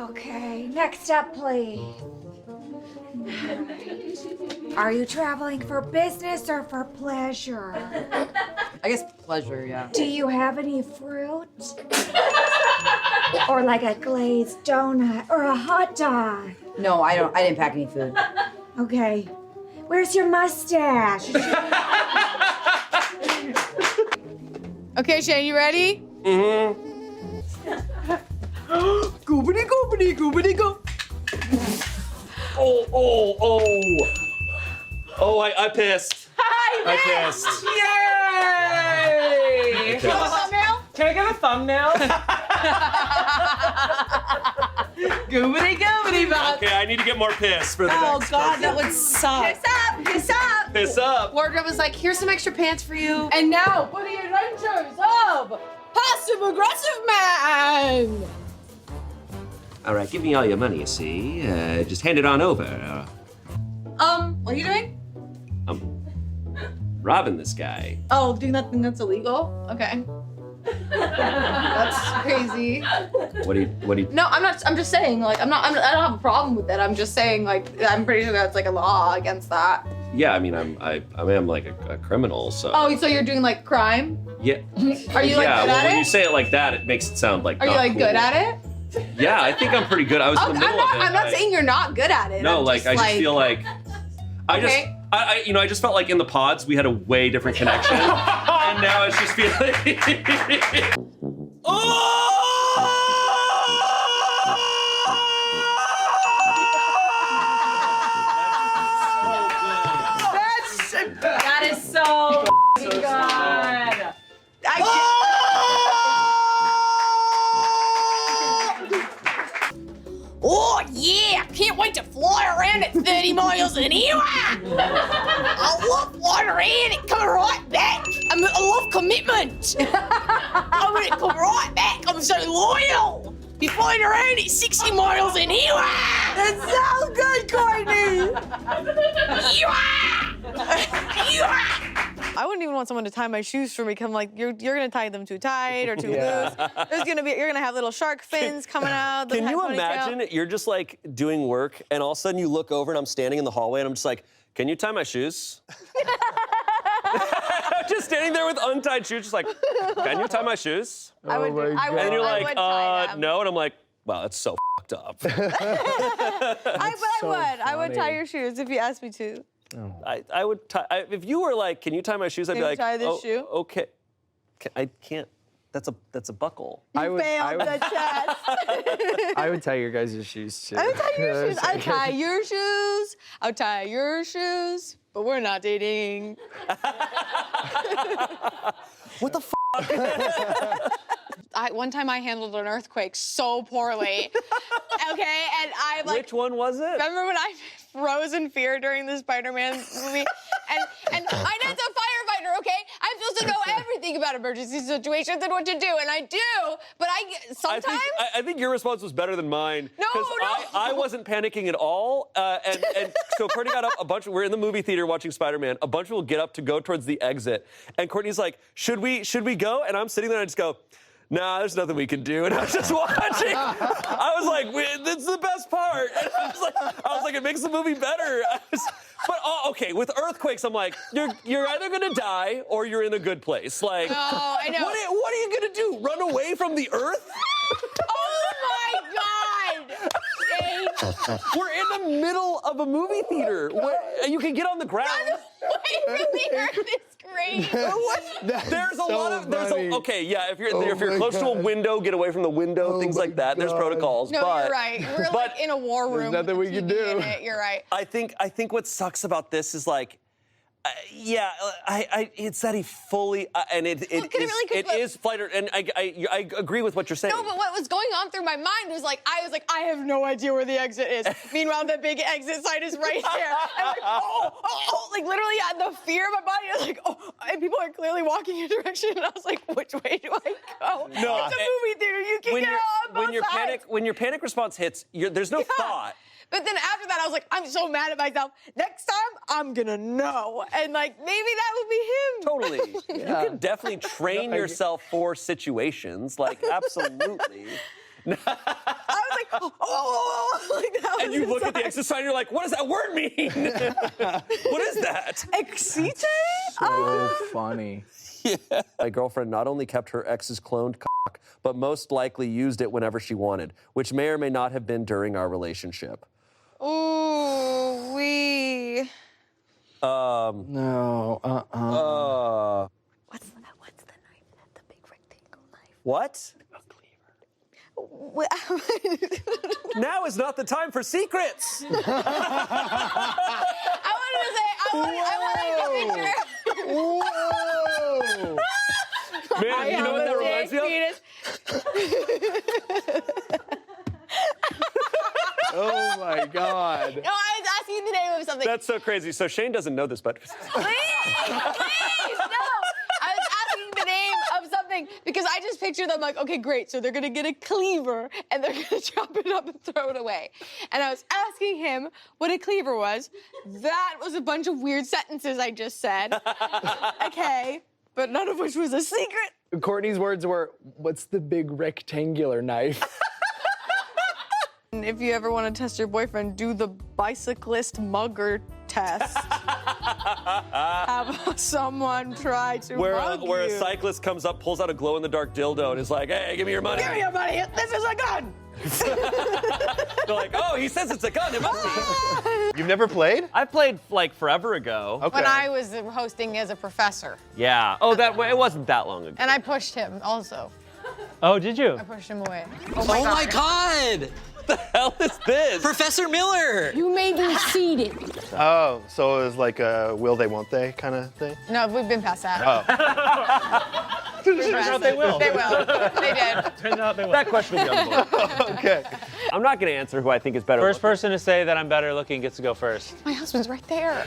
Okay, next up, please. Are you traveling for business or for pleasure? I guess pleasure, yeah. Do you have any fruit? Or like a glazed donut or a hot dog? No, I didn't pack any food. Okay. Where's your mustache? Okay, Shayne, you ready? Mm-hmm. Goobity goobity goobity go. Oh, I pissed. I pissed. Yay! Can I have a thumbnail? Can I get a thumbnail? Goobity goobity bop. Okay, I need to get more piss for the Oh next God, person. that would suck. Piss up, piss up. Piss up. Wardrobe was like, here's some extra pants for you. And now for the adventures of Passive Aggressive Man. All right, give me all your money, you see. Just hand it on over. What are you doing? I'm robbing this guy. Oh, doing that thing that's illegal? Okay. That's crazy. What do you? No, I'm just saying, like, I don't have a problem with it. I'm just saying, like, I'm pretty sure that's like a law against that. Yeah, I mean, I am like a criminal, so. Oh, so you're doing like crime? Yeah. Are you like yeah, good well, at when it? you say it like that, it makes it sound like. Are you not like cool. good at it? Yeah, I think I'm pretty good. I was in the middle of it. I'm not saying you're not good at it. No, I'm like just I just feel like. I Okay. I just felt like in the pods we had a way different connection, and now it's just feeling. That is so good. Oh yeah, can't wait to fly around at 30 miles an hour. I love flying around and coming right back. I love commitment. I'm gonna come right back. I'm so loyal. Be flying around at 60 miles an hour. That sounds good, Courtney. I wouldn't even want someone to tie my shoes for me. Cause I'm like, you're gonna tie them too tight or too loose. You're gonna have little shark fins coming out. Can you imagine you're just like doing work and all of a sudden you look over and I'm standing in the hallway and I'm just like, can you tie my shoes? I'm just standing there with untied shoes, just like, can you tie my shoes? I would And you're like, tie them. no, and I'm like, wow, that's so fucked up. I would tie your shoes if you asked me to. I would tie, if you were like, can you tie my shoes? I'd Can be you like, tie this shoe? Okay. I can't, that's a buckle. You failed the test. I would tie your guys' shoes too. I would tie your shoes. I'd tie your shoes. I'll tie your shoes. But we're not dating. What the f? One time I handled an earthquake so poorly. Okay, and I like. Which one was it? Remember when I froze in fear during the Spider-Man movie? and I know it's a firefighter, okay? I'm supposed to know everything about emergency situations and what to do, and I do. But sometimes. I think your response was better than mine. No. I wasn't panicking at all. And so Courtney got up, we're in the movie theater watching Spider-Man. A bunch of people get up to go towards the exit. And Courtney's like, should we go? And I'm sitting there and I just go, nah, there's nothing we can do. And I was just watching. I was like, that's the best part. And I was like, it makes the movie better. Okay, with earthquakes, I'm like, you're either gonna die or you're in a good place. Like, Oh, I know. what are you gonna do? Run away from the earth? Oh my God! Shayne. We're in the middle of a movie theater. You can get on the ground. Wait, really hurt this great. There's a lot of okay, yeah. If you're Oh close to a window, get away from the window, things like that. There's protocols. No, but, you're right. We're like in a war room. There's nothing with we a can TV do. in it. You're right. I think what sucks about this is like, it's that he fully and it is flight and I agree with what you're saying. No, but what was going on through my mind was like, I have no idea where the exit is. Meanwhile, the big exit sign is right there. I'm like, like literally the fear of my body. I was like, and people are clearly walking in a direction, and I was like, which way do I go? No, it's a movie theater. You can get on both sides. When your panic response hits, there's no thought. But then after that, I was like, I'm so mad at myself. Next time, I'm gonna know. And like, maybe that would be him. Totally. You can definitely train yourself for situations, like absolutely. I was like, oh, like that. And you look at the exit sign and you're like, what does that word mean? What is that? Excite? So funny. My girlfriend not only kept her ex's cloned cock, but most likely used it whenever she wanted, which may or may not have been during our relationship. Ooh, we. No, What's the knife? The big rectangle knife. What? Now is not the time for secrets. I wanted to say, I wanted to picture. Whoa! Man, you know what that reminds me of? Oh my God. No, I was asking the name of something. That's so crazy. So Shayne doesn't know this, but Please, no. I was asking the name of something because I just picture them like, okay, great. So they're gonna get a cleaver and they're gonna chop it up and throw it away. And I was asking him what a cleaver was. That was a bunch of weird sentences I just said. Okay, but none of which was a secret. Courtney's words were, "What's the big rectangular knife?" If you ever want to test your boyfriend, do the bicyclist mugger test. Have someone try to mug where you. a cyclist comes up, pulls out a glow-in-the-dark dildo, and is like, hey, give me your money. Give me your money. This is a gun. They're like, oh, he says it's a gun. It must be. You've never played? I played like forever ago. Okay. When I was hosting as a professor. Yeah. Oh, it wasn't that long ago. And I pushed him also. Oh, did you? I pushed him away. Oh my God! What the hell is this? Professor Miller! You made me seated. Oh, so it was like a will they, won't they kind of thing? No, we've been past that. Oh. Turns out they will. They will. They did. Turns out they will. That question will be on the board. Okay. I'm not going to answer who I think is better. First person to say that I'm better looking gets to go first. My husband's right there.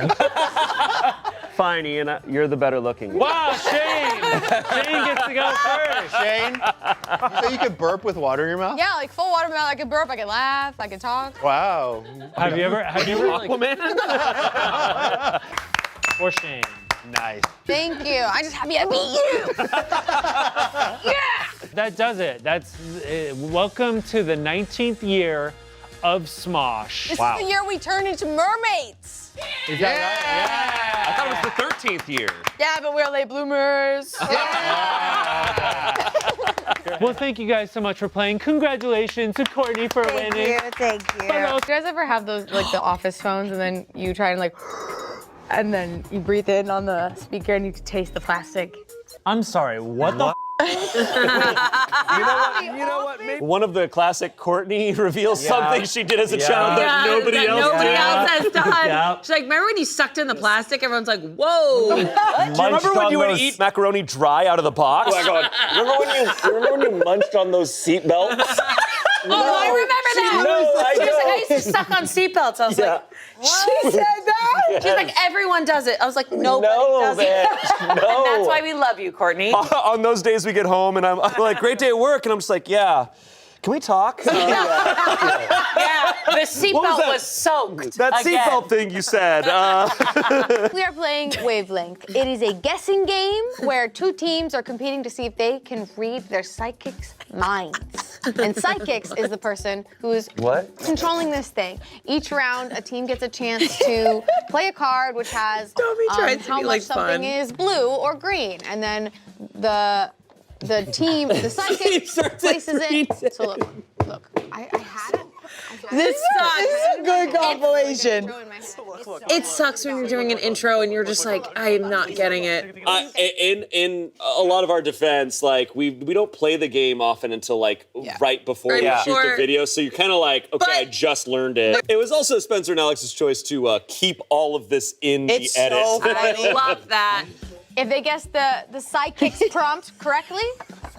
Fine, Ian. You're the better looking. Wow, Shayne! Shayne gets to go first. Shayne, so you could burp with water in your mouth? Yeah, like full watermelon. I could burp, I could laugh, I could talk. Wow. Have you ever Aquaman? or Shayne? Nice. Thank you. I'm just happy I beat you. Yeah! That does it. That's welcome to the 19th year of Smosh. This is the year we turned into mermaids. Is that right? I thought it was the 13th year. Yeah, but we're late bloomers. Well, thank you guys so much for playing. Congratulations to Courtney for winning. Thank you. Do you guys ever have those, like, the office phones and then you try and, like, and then you breathe in on the speaker and you taste the plastic? I'm sorry, what the You know what? Maybe one of the classic Courtney reveals something she did as a child that nobody else has done. Yeah. She's like, remember when you sucked in the plastic? Everyone's like, whoa. Do you remember when you would eat macaroni dry out of the box? Oh my God. Remember when you munched on those seat belts? Oh, I remember that. No, I She was like, I don't. used to suck on seatbelts. I was like, She said that? she's like, everyone does it. I was like, nobody does it. No. And that's why we love you, Courtney. On those days we get home and I'm like, great day at work, and I'm just like, yeah. Can we talk? Yeah, the seatbelt that? was soaked. That again. seatbelt thing you said. We are playing Wavelength. It is a guessing game where two teams are competing to see if they can read their psychic's minds. And psychics is the person who is controlling this thing. Each round, a team gets a chance to play a card which has how much something is blue or green. And then the team, the psychic places it. So look, I had it. This sucks. This is a good compilation. It sucks when you're doing an intro and you're just like, I am not getting it. In a lot of our defense, like we don't play the game often until like right before we shoot the video, so you're kind of like, okay, I just learned it. It was also Spencer and Alex's choice to keep all of this in the edit. So I love that. If they guess the psychic's prompt correctly,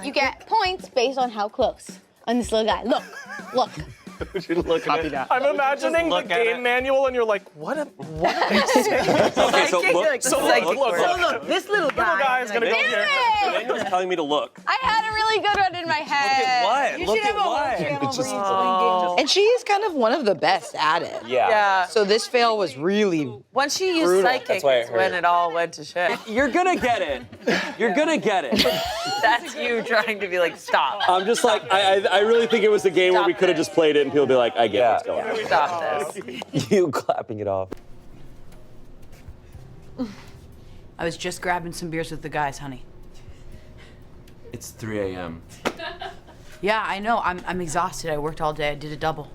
you get points based on how close. On this little guy. Look. I'm imagining the game manual, and you're like, what? Okay, so look, Look, this little guy Is gonna go here. Daniel's telling me to look. I had a really really good one in my head. What? You Look should at have a whole what? channel It's where just- you explain games. And she is kind of one of the best at it. Yeah. So this fail was really Once she used Brutal. psychic, That's why it is when hurt. it all went to shit. You're gonna get it. You're gonna get it. That's you trying to be like, stop. I'm just like, I really think it was a game where we Stop could have it. just played it and people be like, I get what's going on. Stop this. You clapping it off. I was just grabbing some beers with the guys, honey. It's 3 a.m. Yeah, I know. I'm exhausted. I worked all day. I did a double.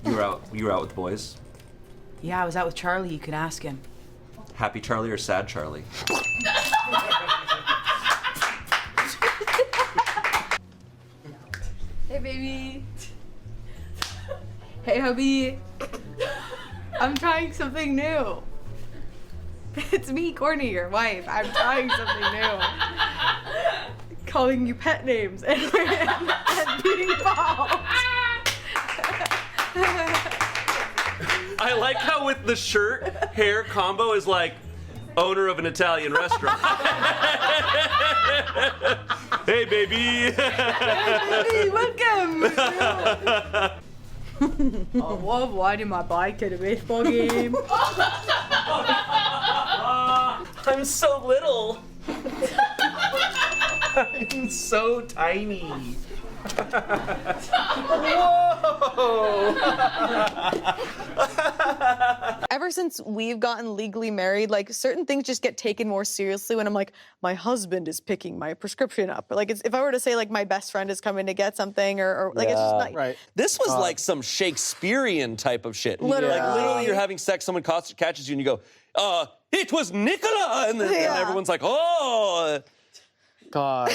You were out with the boys? Yeah, I was out with Charlie. You can ask him. Happy Charlie or sad Charlie? Hey, baby. Hey, hubby. I'm trying something new. It's me, Courtney, your wife. I'm trying something new. Calling you pet names and beating balls. I like how with the shirt hair combo is like owner of an Italian restaurant. Hey, baby. Hey, welcome. I love riding my bike at a baseball game. I'm so little. I'm so tiny. Ever since we've gotten legally married, like certain things just get taken more seriously when I'm like, my husband is picking my prescription up. Or like if I were to say like my best friend is coming to get something or like it's just not Right. This was like some Shakespearean type of shit. Literally. Like literally you're having sex, someone catches you and you go, it was Nicola! And then and everyone's like, oh. God.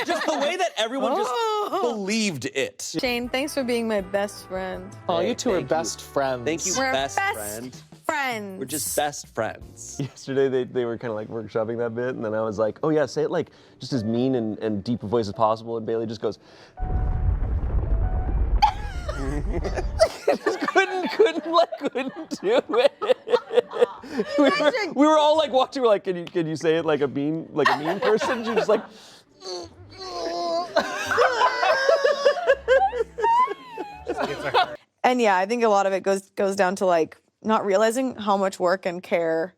Just the way that everyone just believed it. Shayne, thanks for being my best friend. Oh, you Hey, two are thank you. best friends. Thank you, We're best best friend. Friends. We're just best friends. Yesterday they were kind of like workshopping that bit, and then I was like, oh yeah, say it like just as mean and deep a voice as possible, and Bailey just goes. Just couldn't do it. We were all like watching. We're like, can you say it like a mean person? She was like. And yeah, I think a lot of it goes down to like not realizing how much work and care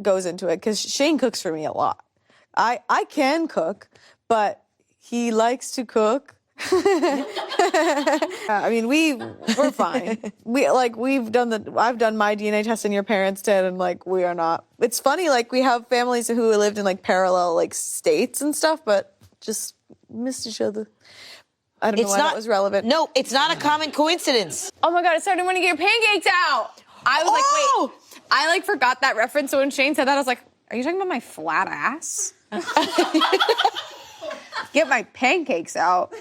goes into it. Because Shayne cooks for me a lot. I can cook, but he likes to cook. I mean, we're fine. I've done my DNA test and your parents did, and like we are not. It's funny, like we have families who lived in like parallel like states and stuff, but just missed each other. I don't know why that was relevant. No, it's not a common coincidence. Oh my God, I started wanting to get your pancakes out. I was like, wait, I like forgot that reference. So when Shayne said that, I was like, are you talking about my flat ass? Get my pancakes out.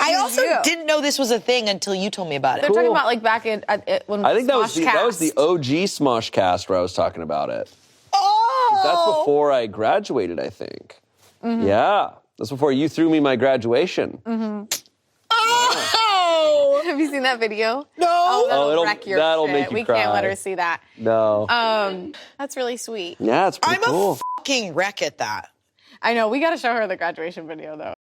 I also didn't know this was a thing until you told me about it. They're talking about like back in when I think that was the OG Smosh cast where I was talking about it. Oh! That's before I graduated, I think. Mm-hmm. Yeah, that's before you threw me my graduation. Mm-hmm. Oh! Have you seen that video? No. Oh, that'll wreck your that'll shit. make you We cry. can't let her see that. No. That's really sweet. Yeah, it's pretty cool. I'm a fucking wreck at that. I know. We got to show her the graduation video though.